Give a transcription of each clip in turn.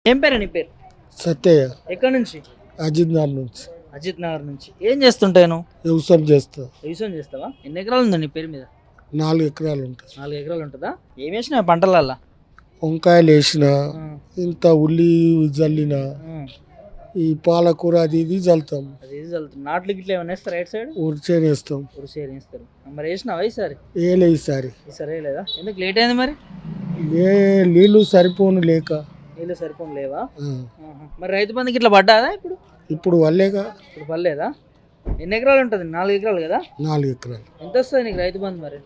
ఏం పేరు నీ పేరు? సత్యయ్య. ఎక్కడి నుంచి? అజిత్ నగర్ నుంచి. అజిత్ నగర్ నుంచి. ఏం చేస్తుంటాను? వ్యవసాయం చేస్తా. వ్యవసాయం చేస్తావా? ఎన్ని ఎకరాలు ఉందా నీ పేరు మీద? 4 ఎకరాలు ఉంటుంది. 4 ఎకరాలు ఉంటుందా? ఏం వేసినా పంటలల్లా? వంకాయలు వేసిన, ఇంత ఉల్లి జల్లిన, ఈ పాలకూర అది ఇది చల్లుతాం. అది చల్లుతాం. నాట్లు గిట్ల ఏమైనా వేస్తారు రైట్ సైడ్? ఉరిచేను వేస్తాం. ఉరిసేరు వేస్తారు. మరి వేసినావా ఈసారి? వేయలే ఈసారి. ఈసారి వేయలేదా? ఎందుకు లేట్ అయింది మరి? నీళ్ళు సరిపోను లేక. నీళ్ళు సరిపోను లేవా? మరి రైతు బంధుకి ఇట్లా పడ్డాదా ఇప్పుడు? ఇప్పుడు వల్లేగా. ఇప్పుడు పర్లేదా? ఎన్ని ఎకరాలు ఉంటుంది? 4 ఎకరాలు కదా? 4 ఎకరాలు. ఎంత వస్తుంది నీకు రైతు బంధు మరి?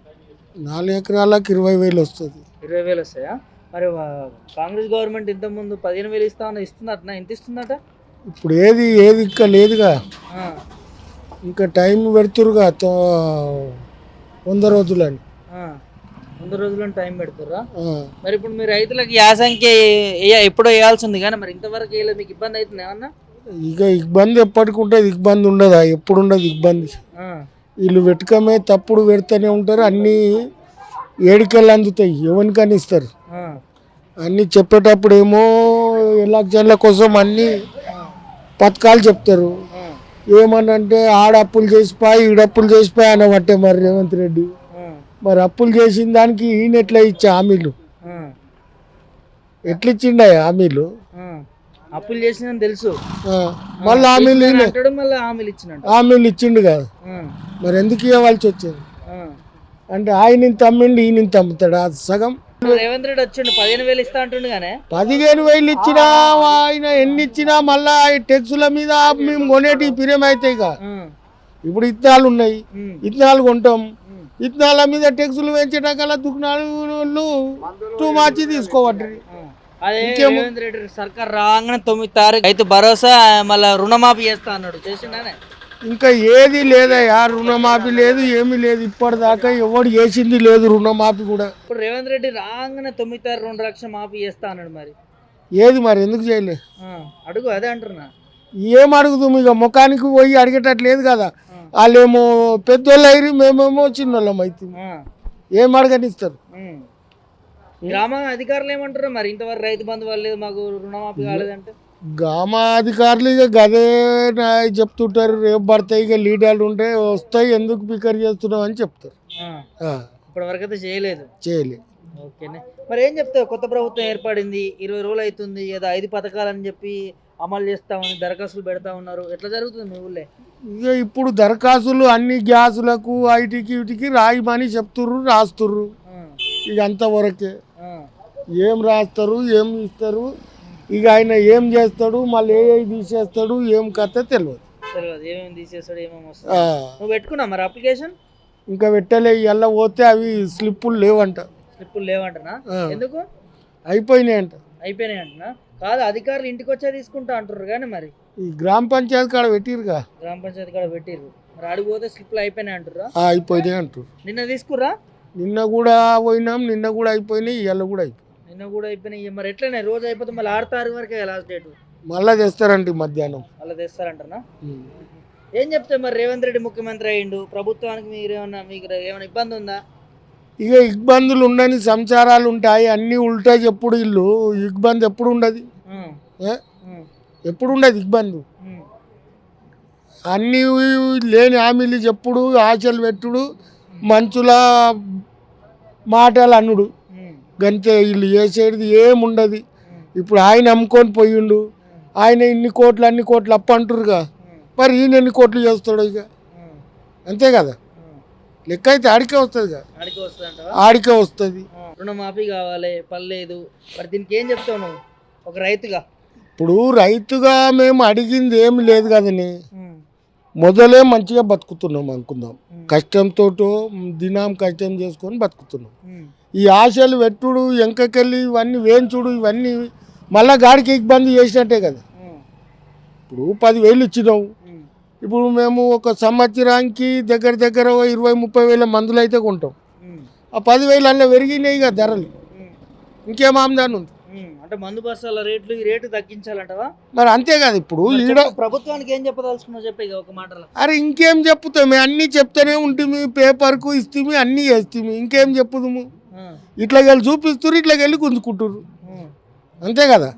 4 ఎకరాలకు 20,000 వస్తుంది. 20,000 వస్తాయా? మరి కాంగ్రెస్ గవర్నమెంట్ ఇంత ముందు 15,000 ఇస్తామని ఇస్తుందట. ఎంత ఇస్తుందట? ఇప్పుడు ఏది ఇంకా లేదుగా. ఇంకా టైం పెడుతురుగా 100 రోజులని. 100 రోజులని టైం పెడుతుర్రా? మరి ఇప్పుడు మీ రైతులకు యాసంఖ్య ఎప్పుడో వేయాల్సింది కానీ మరి ఇంతవరకు వేయలేదు. మీకు ఇబ్బంది అవుతుంది ఏమన్నా? ఇక ఇబ్బంది ఎప్పటికి ఉంటుంది, ఇబ్బంది ఉండదా? ఎప్పుడు ఉండదు ఇబ్బంది. వీళ్ళు వెతకమే తప్పుడు పెడుతూనే ఉంటారు. అన్నీ ఏడికెళ్ళి అందుతాయి, ఎవరికని ఇస్తారు. అన్నీ చెప్పేటప్పుడు ఏమో ఎలక్షన్ల కోసం అన్నీ పథకాలు చెప్తారు. ఏమనంటే ఆడ అప్పులు చేసిపోయి ఈడప్పులు చేసిపోయి అనబట్టే మరి రేవంత్ రెడ్డి. మరి అప్పులు చేసిన దానికి ఈయన ఎట్లా ఇచ్చా హామీలు? ఎట్లా ఇచ్చిండ హామీలు? అప్పులు చేసిన తెలుసు, మళ్ళీ హామీలు ఇచ్చిండు కదా. మరి ఎందుకు ఇవ్వాల్సి వచ్చింది అంటే ఆయన ఇంత అమ్మిండు, ఈయన ఇంత అమ్ముతాడు. అది సగం. రేవంత్ రెడ్డి వచ్చిండు 15,000 ఇస్తా అంటుండు కానీ 15,000 ఇచ్చినా ఆయన ఎన్ని ఇచ్చినా మళ్ళా టెక్సుల మీద మేము కొనేటి పిరేం అవుతాయి. ఇప్పుడు ఇత్తనాలు ఉన్నాయి, ఇత్తనాలు కొంటాం. ఇత్తనాల మీద టెక్సులు పెంచేటకల్లా దుకాణాలు మార్చి తీసుకోవట్టు. అదే రేవంత్ రెడ్డి సర్కార్ రాగానే 9 తారీఖు రైతు భరోసా మళ్ళీ రుణమాఫీ చేస్తా అన్నాడు. చేసిండానే? ఇంకా ఏది లేదయ్యా, రుణమాఫీ లేదు, ఏమీ లేదు. ఇప్పటిదాకా ఎవడు చేసింది లేదు రుణమాఫీ కూడా. ఇప్పుడు రేవంత్ రెడ్డి రాగానే 9 తారీఖు 2 లక్షలు మాఫీ చేస్తా అన్నాడు. మరి ఏది మరి ఎందుకు చేయలే? అడుగు, అదే అంటున్నా. ఏం అడుగుతాం? ఇక ముఖానికి పోయి అడిగేటట్లేదు కదా. వాళ్ళేమో పెద్దోళ్ళు అయ్యి మేమేమో చిన్నోళ్ళం అవుతుంది. ఏం అడగనిస్తారు? గ్రామ అధికారులు ఏమంటారు మరి? ఇంతవరకు రైతు బంధు వాళ్ళు మాకు రుణమాఫీ కాలేదంటే గ్రామ అధికారులు ఇక గదే చెప్తుంటారు. రేపు పడతాయి, ఇక లీడర్లు ఉంటే వస్తాయి, ఎందుకు పికర్ చేస్తున్నావు అని చెప్తారు. ఇప్పటి వరకు అయితే చేయలేదు. ఓకేనే. మరి ఏం చెప్తావు? కొత్త ప్రభుత్వం ఏర్పడింది, 20 రోజులు అవుతుంది, ఏదో 5 పథకాలని చెప్పి అమలు చేస్తామని దరఖాస్తులు పెడతా ఉన్నారు. ఎట్లా జరుగుతుంది మీ ఊళ్ళో? ఇక ఇప్పుడు దరఖాస్తులు అన్ని గ్యాసులకు ఐటీకి వీటికి రాయమని చెప్తుర్రు, రాస్తుర్రు. ఇక అంతవరకే. ఏం రాస్తారు, ఏం ఇస్తారు, ఇక ఆయన ఏం చేస్తాడు, మళ్ళీ ఏ తీసేస్తాడు, ఏం కథ తెలియదు. ఏమేమి తీసేస్తాడు, ఏమేమి వస్తాడు. నువ్వు పెట్టుకున్నా మరి అప్లికేషన్? ఇంకా పెట్టలే. ఇలా పోతే అవి స్లిప్పులు లేవంట. స్లిప్పులు లేవంటనా? ఎందుకు? అయిపోయినాయి అంటనా? కాదు, అధికారులు ఇంటికి వచ్చే తీసుకుంటా అంటారు కానీ మరి ఈ గ్రామ పంచాయతీ కాడ పెట్టిరుగా. గ్రామ పంచాయతీ కాడ పెట్టిర్రు. మరి అడిగిపోతే స్లిప్లు అయిపోయినాయి అంటారా? అయిపోయినాయి అంటారు. నిన్న తీసుకుర్రా? నిన్న కూడా పోయినాం, నిన్న కూడా అయిపోయినాయి, ఇవాళ కూడా అయిపోయి. నిన్న కూడా అయిపోయినాయి. మరి ఎట్లనే రోజు అయిపోతే మళ్ళీ 6 తారీఖు వరకే లాస్ట్ డేట్. మళ్ళా తెస్తారండి మధ్యాహ్నం. మళ్ళీ తెస్తారంటారా? ఏం చెప్తే మరి రేవంత్ రెడ్డి ముఖ్యమంత్రి అయ్యిండు, ప్రభుత్వానికి మీకు ఏమైనా ఇబ్బంది ఉందా? ఇక ఇబ్బందులు ఉండని సంచారాలు ఉంటాయి, అన్నీ ఉల్టాయి. ఎప్పుడు ఇల్లు ఇబ్బంది ఎప్పుడు ఉండదు, ఎప్పుడు ఉండదు ఇబ్బంది. అన్నీ లేని హామీలు చెప్పుడు, ఆశలు పెట్టుడు, మంచుల మాటలు అనుడు, గంతే. వీళ్ళు చేసేది ఏముండదు. ఇప్పుడు ఆయన అమ్ముకొని పోయిండు, ఆయన ఇన్ని కోట్లు అన్ని కోట్లు అప్పు అంటురుగా. మరి ఈయన ఎన్ని కోట్లు చేస్తాడు? ఇక అంతే కదా. లెక్క అయితే ఆడికే వస్తుంది కదా. ఆడికే వస్తుంది. రుణమాఫీ కావాలి, పర్లేదు. మరి దీనికి ఏం చెప్తావు నువ్వు ఒక రైతుగా? ఇప్పుడు రైతుగా మేము అడిగింది ఏమి లేదు కదని. మొదలే మంచిగా బతుకుతున్నాం అనుకుందాం. కష్టంతో దినం కష్టం చేసుకొని బతుకుతున్నాం. ఈ ఆశలు పెట్టుడు, ఎంకకెళ్ళి ఇవన్నీ వేయించుడు, ఇవన్నీ మళ్ళా గాడికి ఇబ్బంది చేసినట్టే కదా. ఇప్పుడు 10,000 ఇచ్చినావు. ఇప్పుడు మేము ఒక సంవత్సరానికి దగ్గర 20-30 వేల మందులు అయితే కొంటాం. ఆ 10,000 అలా పెరిగినాయి కదా ధరలు. ఇంకేం ఆమ్దాని ఉంది అంటే మందు బస్తాల రేట్లు ఈ రేటు తగ్గించాలంటవా? మరి అంతే కదా. ఇప్పుడు ప్రభుత్వానికి ఏం చెప్పదలుచుకున్నా చెప్పి ఒక మాటలో. అరే ఇంకేం చెప్పుతాము, అన్నీ చెప్తూనే ఉంటుంది. పేపర్కు ఇస్తుంది, అన్నీ చేస్తుంది. ఇంకేం చెప్పుదాము? ఇట్లా వెళ్ళి చూపిస్తున్నారు, ఇట్లా వెళ్ళి గుంజుకుంటుర్రు, అంతే కదా.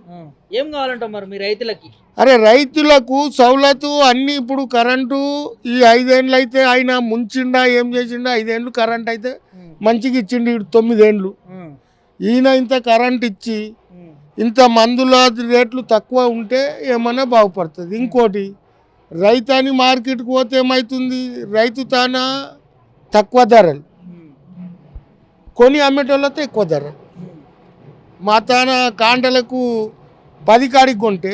ఏం కావాలంటావు మరి మీ రైతులకి? అరే రైతులకు సౌలతు అన్నీ ఇప్పుడు కరెంటు ఈ 5 ఏళ్ళు అయితే ఆయన ముంచిండా ఏం చేసిండా, 5 ఏళ్ళు కరెంట్ అయితే మంచిగా ఇచ్చిండు, 9 ఏళ్ళు ఈయన ఇంత కరెంట్ ఇచ్చి ఇంత మందుల రేట్లు తక్కువ ఉంటే ఏమన్నా బాగుపడుతుంది. ఇంకోటి రైతాని మార్కెట్కి పోతే ఏమవుతుంది, రైతు తాన తక్కువ ధరలు కొని అమ్మేటోళ్ళతో ఎక్కువ ధరలు. మా తాన కాంటలకు 10 కాడికి కొంటే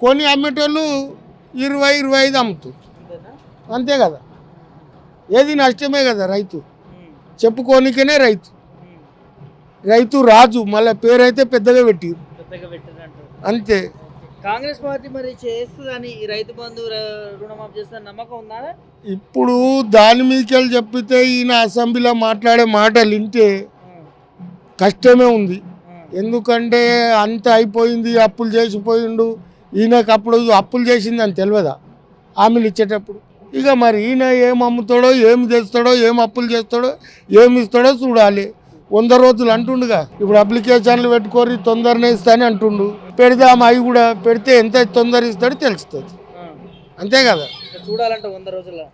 కొని అమ్మేటోళ్ళు 20-25 అమ్ముతారు. అంతే కదా, ఏది నష్టమే కదా. రైతు చెప్పుకోనికనే రైతు రాజు, మళ్ళీ పేరైతే పెద్దగా పెట్టిరు అంతే. కాంగ్రెస్ పార్టీ మరి చేస్తుందని రైతు బంధు రుణమాఫీ చేస్తుందని నమ్మకం ఉందా? ఇప్పుడు దాని మీదకెళ్ళి చెప్పితే ఈయన అసెంబ్లీలో మాట్లాడే మాటలు వింటే కష్టమే ఉంది. ఎందుకంటే అంత అయిపోయింది, అప్పులు చేసిపోయిండు. ఈయనకు అప్పుడు అప్పులు చేసింది అని తెలియదా హామీలు ఇచ్చేటప్పుడు? ఇక మరి ఈయన ఏం అమ్ముతాడో, ఏమి తెస్తాడో, ఏం అప్పులు చేస్తాడో, ఏమి ఇస్తాడో చూడాలి. 100 రోజులు అంటుండుగా, ఇప్పుడు అప్లికేషన్లు పెట్టుకోరి తొందరనే ఇస్తానని అంటుండు. పెడదాం, అవి కూడా పెడితే ఎంత తొందర ఇస్తాడో తెలుస్తుంది. అంతే కదా, చూడాలంటే 100 రోజుల్లో.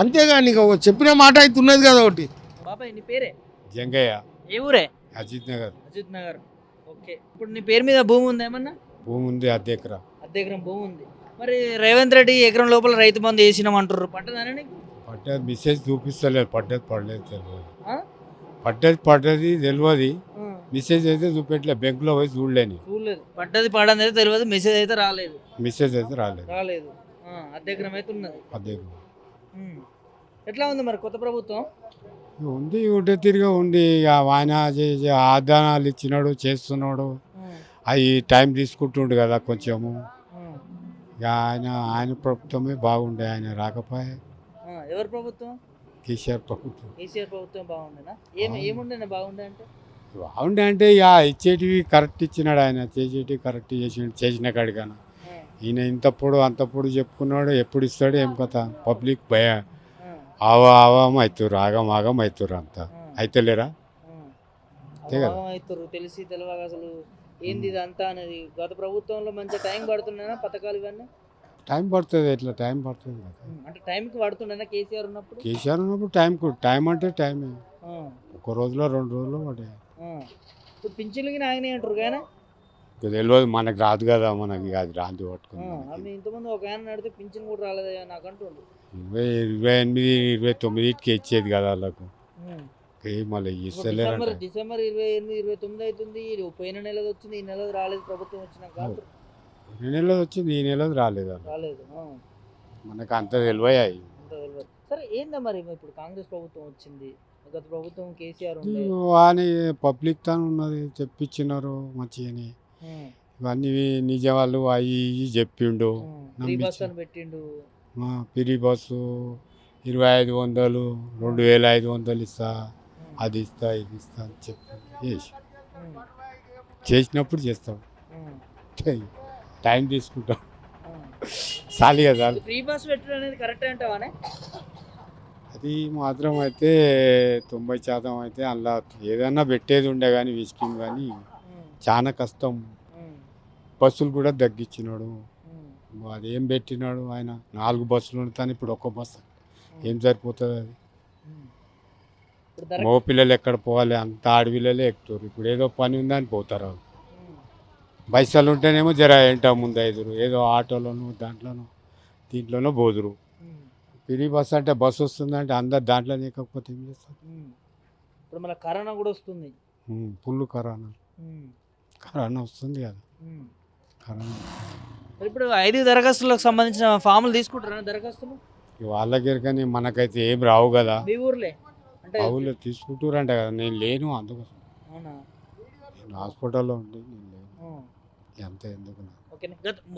అంతేగాని ఇక చెప్పిన మాట అయితే ఉన్నది కదా ఒకటి. బాబాయ్ నీ పేరే? జంగయ్య. ఏ ఊరే? అజిత్ నగర్. అజిత్ నగర్. ఓకే, ఇప్పుడు నీ పేరు మీద భూమి ఉంది ఏమన్నా? భూమి ఉంది, అద్దె ఎకరా. అద్దె ఎకరం భూమి ఉంది. మరి రేవంత్ రెడ్డి ఎకరం లోపల రైతు బంధు వేసినాం అంటారు, పట్టదానే నీకు? పడ్డది మెసేజ్ చూపిస్తలేదు, పడ్డది తెలియదు. పడ్డది తెలియదు, మెసేజ్ అయితే చూపెట్టలే, బ్యాంకులో పోయి చూడలేని. చూడలేదు, పడ్డది పడని అయితే తెలియదు, మెసేజ్ అయితే రాలేదు. మెసేజ్ అయితే రాలేదు. అద్దె ఎకరం అయితే ఉన్నది. అద్దె ఎట్లా ఉంది మరి కొత్త ప్రభుత్వం? ఉంది, ఒకటే తిరిగా ఉంది. ఇక ఆయన ఆదానాలు ఇచ్చినాడు, చేస్తున్నాడు. అవి టైం తీసుకుంటుండు కదా కొంచెము. ఇక ఆయన ప్రభుత్వమే బాగుండే, ఆయన రాకపోయే. ఎవరి ప్రభుత్వం? కేసీఆర్ ప్రభుత్వం. కేసీఆర్ ప్రభుత్వం బాగుండేనా? ఏముండే బాగుండే అంటే? బాగుండే అంటే ఇక ఇచ్చేటివి కరెక్ట్ ఇచ్చినాడు, ఆయన చేసేటివి కరెక్ట్ చేసిన కాడికన్నా. ఈయన ఇంతప్పుడు అంతప్పుడు చెప్పుకున్నాడు, ఎప్పుడు ఇస్తాడు ఏం కథ. పబ్లిక్ భయ ఆవాం అవుతారు, ఆగం అవుతారు, అంతా అయితలేరా? తెలిసి తెలియక అసలు ఏంది ఇదంతా అనేది. గత ప్రభుత్వంలో మంచి టైం పడుతున్నాయా పథకాలు ఇవన్నీ? టైం పడుతుంది, ఎట్లా టైం పడుతుంది కదా. అంటే టైంకి పడుతుండేనా కేసీఆర్ ఉన్నప్పుడు? కేసీఆర్ ఉన్నప్పుడు టైం అంటే టైమే, ఒక రోజులో 2 రోజుల్లో పడ్డాయి. ఇప్పుడు పింఛన్లకి నాయనే అంటారు కానీ తెలియదు, మనకు రాదు కదా, మనకి అది రాదు పట్టుకుని. ఇంతమంది ఒక ఆయన నడితే పింఛన్ కూడా రాలేదయ్యా నాకు అంటుండు. 28, 29 ఇచ్చేది కదా వాళ్ళకు, మళ్ళీ ఇస్తలేరు. డిసెంబర్ 28, 29 అవుతుంది, పోయిన నెలది వచ్చింది, ఈ నెలది రాలేదు, ప్రభుత్వం వచ్చినాక. ఈ నెలది వచ్చింది, ఈ నెలది రాలేదు. మనకు అంత తెలివాయి. సరే ఏందా మరి ఇప్పుడు కాంగ్రెస్ ప్రభుత్వం వచ్చింది, గత ప్రభుత్వం కేసీఆర్ అని పబ్లిక్ తాను ఉన్నది, చెప్పించినారు మంచిగాని. ఇవన్నీ నిజవాళ్ళు అవి చెప్పిండు, పెట్టిండు. ఫ్రీ బస్సు 2500, 2500 ఇస్తా, అది ఇస్తా, ఇది ఇస్తా అని చెప్పి చేసినప్పుడు చేస్తాం. టైం తీసుకుంటాం, చాలు కదా. ఫ్రీ బస్ పెట్టడం అనేది కరెక్ట్ అంటావానే? అది మాత్రం అయితే 90% అయితే అలా ఏదన్నా పెట్టేది ఉండే కానీ విస్కింగ్ కానీ చాలా కష్టం. బస్సులు కూడా తగ్గించినాడు, అదేం పెట్టినాడు ఆయన. 4 బస్సులు ఉంటాను, ఇప్పుడు 1 బస్సు ఏం సరిపోతుంది అది. మగ పిల్లలు ఎక్కడ పోవాలి, అంత ఆడపిల్లలే ఎక్కుతారు. ఇప్పుడు ఏదో పని ఉందని పోతారు, పైసలు ఉంటేనేమో జర ఏంటో ముందు ఐదురు, ఏదో ఆటోలోనూ దీంట్లోనూ పోదురు. ఫ్రీ బస్సు అంటే బస్సు వస్తుందంటే అందరు దాంట్లో లేకపోతే ఏం చేస్తారు. ఇప్పుడు మన కరోనా కూడా వస్తుంది, ఫుల్ కరోనా వస్తుంది కదా. కరోనా ఇప్పుడు 5 దరఖాస్తులకు సంబంధించిన ఫాములు తీసుకుంటారా దరఖాస్తులు? వాళ్ళకి కానీ మనకైతే ఏం రావు కదా. మీ ఊర్లే అంటే ఊళ్ళో తీసుకుంటారంట కదా, నేను లేను, అందుకోసం. నేను హాస్పిటల్లో ఉండి నేను లేను, ఎంత ఎందుకు.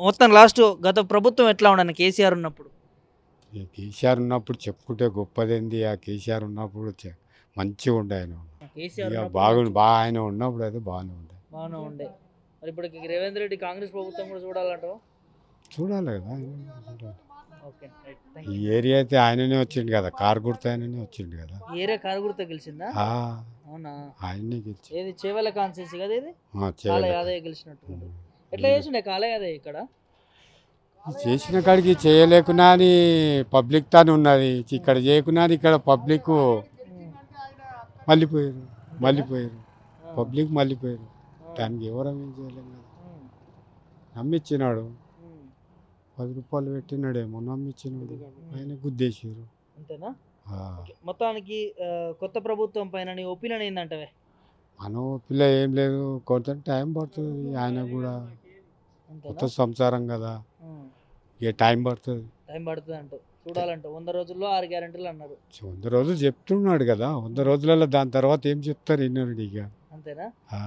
మొత్తం లాస్ట్ గత ప్రభుత్వం ఎట్లా ఉండను కేసీఆర్ ఉన్నప్పుడు? కేసీఆర్ ఉన్నప్పుడు చెప్పుకుంటే గొప్పదేంది, ఆ కేసీఆర్ ఉన్నప్పుడు మంచిగా ఉండే ఆయన. బాగా ఆయన ఉన్నప్పుడు అయితే బాగానే ఉండే. మరి ఇప్పుడు రేవంత్ రెడ్డి కాంగ్రెస్ ప్రభుత్వం కూడా చూడాలంటావు? చూడాలి కదా. ఈ ఏరియా అయితే ఆయననే వచ్చిండు కదా, కారు గుర్తు ఆయననే వచ్చిండు కదా. ఏరియా కారు గుర్తు గెలిచిందా? అవునా, ఆయనే గెలిచి. ఏది చేవల కాన్స్టిట్యూన్సీ కదా ఇది? చాలా యాదయ్య గెలిచినట్టు. ఎట్లా చేసిండే కాలే కదా ఇక్కడ చేసిన కాడికి చేయలేకున్నా అని పబ్లిక్ తాను ఉన్నది, ఇక్కడ చేయకున్నా అని ఇక్కడ పబ్లిక్ మళ్ళీపోయారు పబ్లిక్ మళ్ళీపోయారు. దానికి ఎవరం ఏం చేయలేము కదా. నమ్మిచ్చినాడు, 10 రూపాయలు పెట్టినాడేమో, నమ్మిచ్చినాడు, ఆయన గుద్దేసారు. అంతేనా? మొత్తానికి కొత్త ప్రభుత్వం పైన నీ ఒపీనియన్ ఏందంటవే? మన పిల్ల ఏం లేదు, కొంచెం టైం పడుతుంది. ఆయన కూడా కొత్త సంసారం కదా, ఇక టైం పడుతుంది అంటూ చూడాలంట. 100 రోజుల్లో 6 గ్యారెంటీలు అన్నారు. 100 రోజులు చెప్తున్నాడు కదా, 100 రోజులలో దాని తర్వాత ఏం చెప్తారు ఇన్నోడు ఇక. అంతేనా? ఆ.